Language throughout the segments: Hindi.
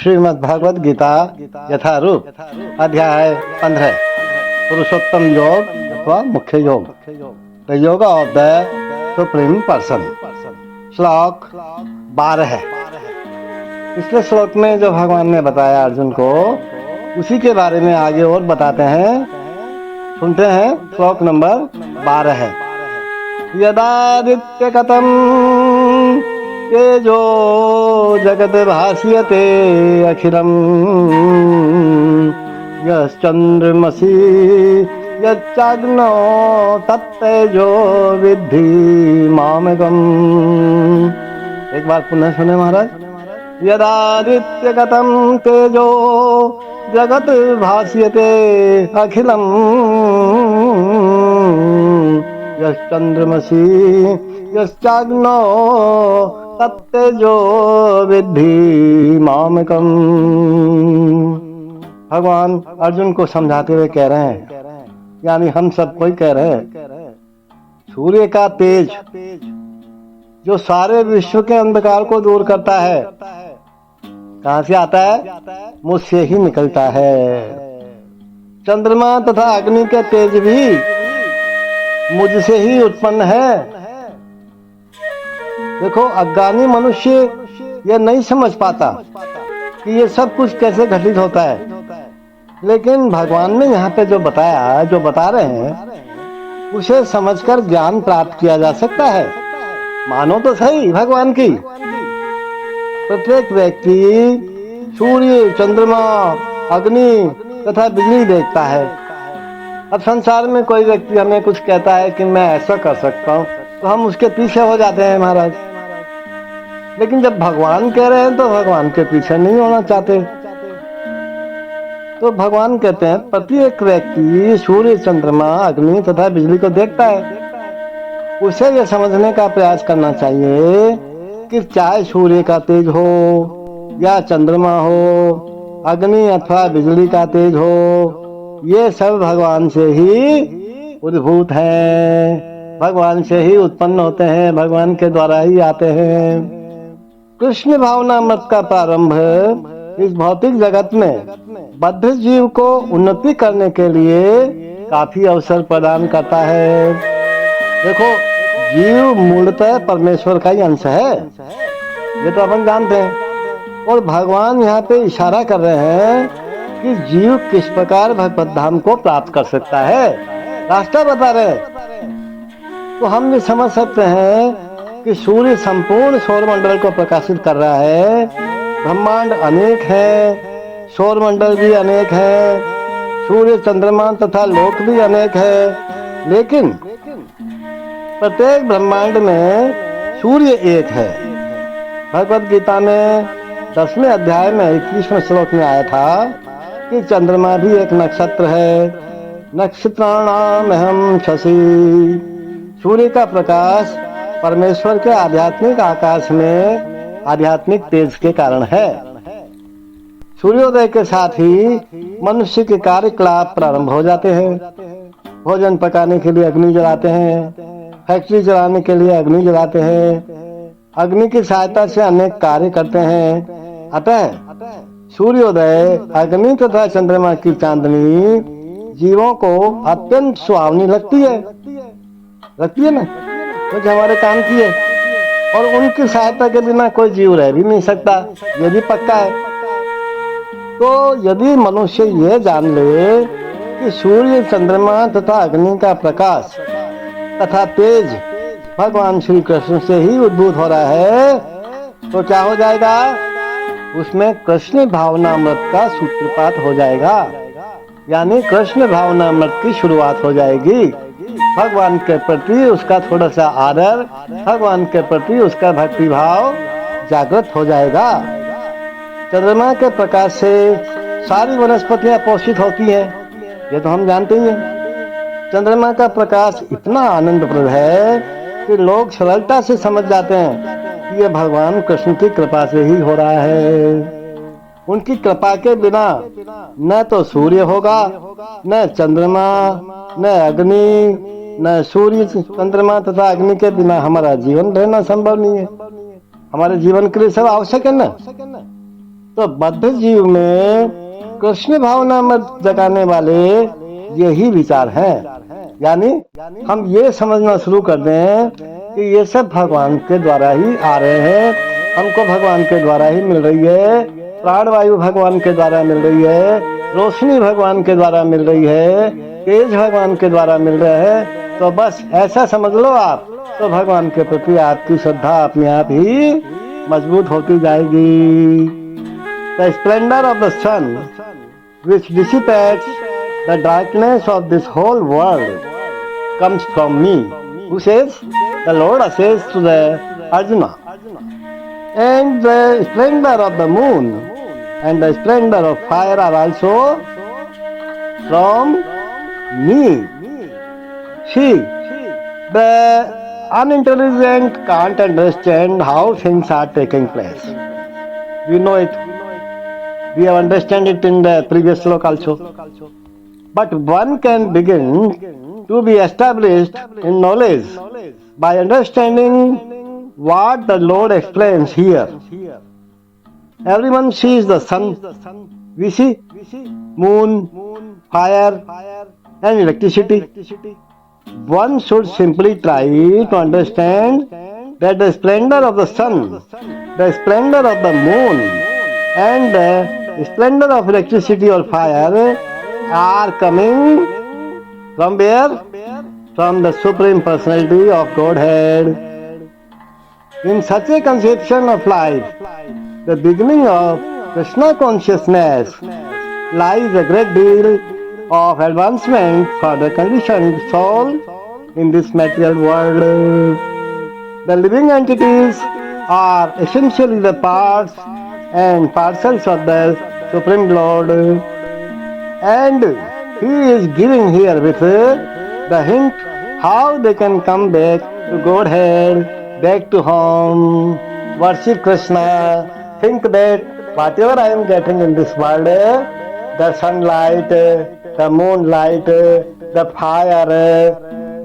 श्रीमद् भागवत गीता यथारूप अध्याय 15 पुरुषोत्तम योग अथवा मुख्य योग द योग ऑफ द सुप्रीम पर्सन। श्लोक 12 है। पिछले श्लोक में जो भगवान ने बताया अर्जुन को, उसी के बारे में आगे और बताते हैं। सुनते हैं। श्लोक नंबर 12 है। यदादित्य कथम तेजो जगत भास्यते अखिलम यश्चंद्रमसि यच्चाग्नो तत्तेजो विद्धि मामकम्। एक बार पुनः सुने महाराज। यदादित्य गतम तेजो जगत भास्यते अखिलम यश्चंद्रमसि यश्चाग्नो तत्तेजो विद्धि मामकम्। भगवान अर्जुन को समझाते हुए कह रहे हैं, यानी हम सब कोई कह रहे हैं, सूर्य का तेज जो सारे विश्व के अंधकार को दूर करता है, कहां से आता है? मुझसे ही निकलता है। चंद्रमा तथा अग्नि के तेज भी मुझसे ही उत्पन्न है। देखो, अज्ञानी मनुष्य यह नहीं समझ पाता कि ये सब कुछ कैसे घटित होता है, लेकिन भगवान ने यहाँ पे जो बताया, जो बता रहे हैं, उसे समझकर ज्ञान प्राप्त किया जा सकता है। मानो तो सही भगवान की। प्रत्येक व्यक्ति सूर्य, चंद्रमा, अग्नि तथा बिजली देखता है। अब संसार में कोई व्यक्ति हमें कुछ कहता है कि मैं ऐसा कर सकता हूँ, तो हम उसके पीछे हो जाते हैं महाराज। लेकिन जब भगवान कह रहे हैं तो भगवान के पीछे नहीं होना चाहते। तो भगवान कहते हैं प्रत्येक व्यक्ति सूर्य, चंद्रमा, अग्नि तथा बिजली को देखता है। उसे यह समझने का प्रयास करना चाहिए कि चाहे सूर्य का तेज हो या चंद्रमा हो, अग्नि अथवा बिजली का तेज हो, ये सब भगवान से ही उद्भूत हैं, भगवान से ही उत्पन्न होते हैं, भगवान के द्वारा ही आते हैं। कृष्ण भावनामृत का प्रारंभ इस भौतिक जगत में बद्ध जीव को उन्नति करने के लिए काफी अवसर प्रदान करता है। देखो, जीव मूलतः परमेश्वर का ही अंश है, ये तो अपन जानते हैं। और भगवान यहाँ पे इशारा कर रहे हैं कि जीव किस प्रकार भगवत धाम को प्राप्त कर सकता है, रास्ता बता रहे हैं। तो हम ये समझ सकते हैं कि सूर्य संपूर्ण सौरमंडल को प्रकाशित कर रहा है। ब्रह्मांड अनेक है, सौरमंडल भी अनेक है, सूर्य, चंद्रमा तथा लोक भी अनेक है, लेकिन प्रत्येक ब्रह्मांड में सूर्य एक है। भगवत गीता में 10वें अध्याय में 21वें श्लोक में आया था कि चंद्रमा भी एक नक्षत्र है। नक्षत्राणाम अहम शशि। सूर्य का प्रकाश परमेश्वर के आध्यात्मिक आकाश में आध्यात्मिक तेज के कारण है। सूर्योदय के साथ ही मनुष्य के कार्यकलाप प्रारंभ हो जाते हैं। भोजन पकाने के लिए अग्नि जलाते हैं, फैक्ट्री चलाने के लिए अग्नि जलाते हैं, अग्नि की सहायता से अनेक कार्य करते हैं। अतः सूर्योदय, अग्नि तथा चंद्रमा की चांदनी जीवों को अत्यंत सुहावनी लगती है ना, कुछ हमारे काम की है। और उनकी सहायता के बिना कोई जीव रह भी नहीं सकता, ये भी पक्का है। तो यदि मनुष्य ये जान ले कि सूर्य, चंद्रमा तथा अग्नि का प्रकाश तथा तेज भगवान श्री कृष्ण से ही उद्भूत हो रहा है, तो क्या हो जाएगा? उसमें कृष्ण भावनामृत का सूत्रपात हो जाएगा, यानी कृष्ण भावनामृत की शुरुआत हो जाएगी। भगवान के प्रति उसका थोड़ा सा आदर, भगवान के प्रति उसका भक्ति भाव जागृत हो जाएगा। चंद्रमा के प्रकाश से सारी वनस्पतियां पोषित होती हैं, ये तो हम जानते ही हैं। चंद्रमा का प्रकाश इतना आनंदप्रद है कि लोग सरलता से समझ जाते हैं कि यह भगवान कृष्ण की कृपा से ही हो रहा है। उनकी कृपा के बिना न तो सूर्य होगा, न चंद्रमा, न अग्नि, न सूर्य, चंद्रमा तथा अग्नि के बिना हमारा जीवन रहना संभव नहीं है। हमारे जीवन के लिए सब आवश्यक है ना। तो बद्ध जीव में कृष्ण भावना मत जगाने वाले यही विचार हैं। यानी हम ये समझना शुरू कर दें कि ये सब भगवान के द्वारा ही आ रहे हैं, हमको भगवान के द्वारा ही मिल रही है, प्राणवायु भगवान के द्वारा मिल रही है, रोशनी भगवान के द्वारा मिल रही है, तेज भगवान के द्वारा मिल रहा है। तो बस ऐसा समझ लो आप, तो भगवान के प्रति आपकी श्रद्धा अपने आप ही मजबूत होती जाएगी। The splendor of the sun, which dissipates the darkness of this whole world, comes from me. Who says? The Lord says to the Arjuna. And the splendor of the moon and the splendor of fire are also from me. See, the unintelligent can't understand how things are taking place. We know it. We have understand it in the previous slok also. But one can begin to be established in knowledge by understanding what the Lord explains here. Everyone sees the sun. We see moon, fire, and electricity. One should simply try to understand that the splendor of the sun, the splendor of the moon, and the splendor of electricity or fire are coming from where? From the Supreme Personality of Godhead. In such a conception of life, the beginning of Krishna consciousness, lies a great deal of advancement for the conditioned soul in this material world. The living entities are essentially the parts and parcels of the Supreme Lord, and He is giving here with the hint how they can come back to Godhead, back to home, worship Krishna. Think that whatever I am getting in this world, the sunlight, the moonlight, the fire,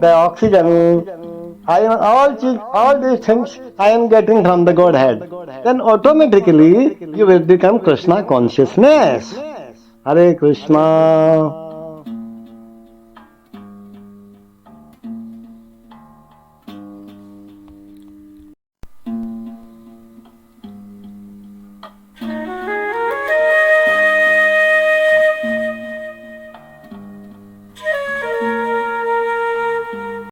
the oxygen, all these things I am getting from the Godhead. Then automatically you will become Krishna consciousness. Hare Krishna.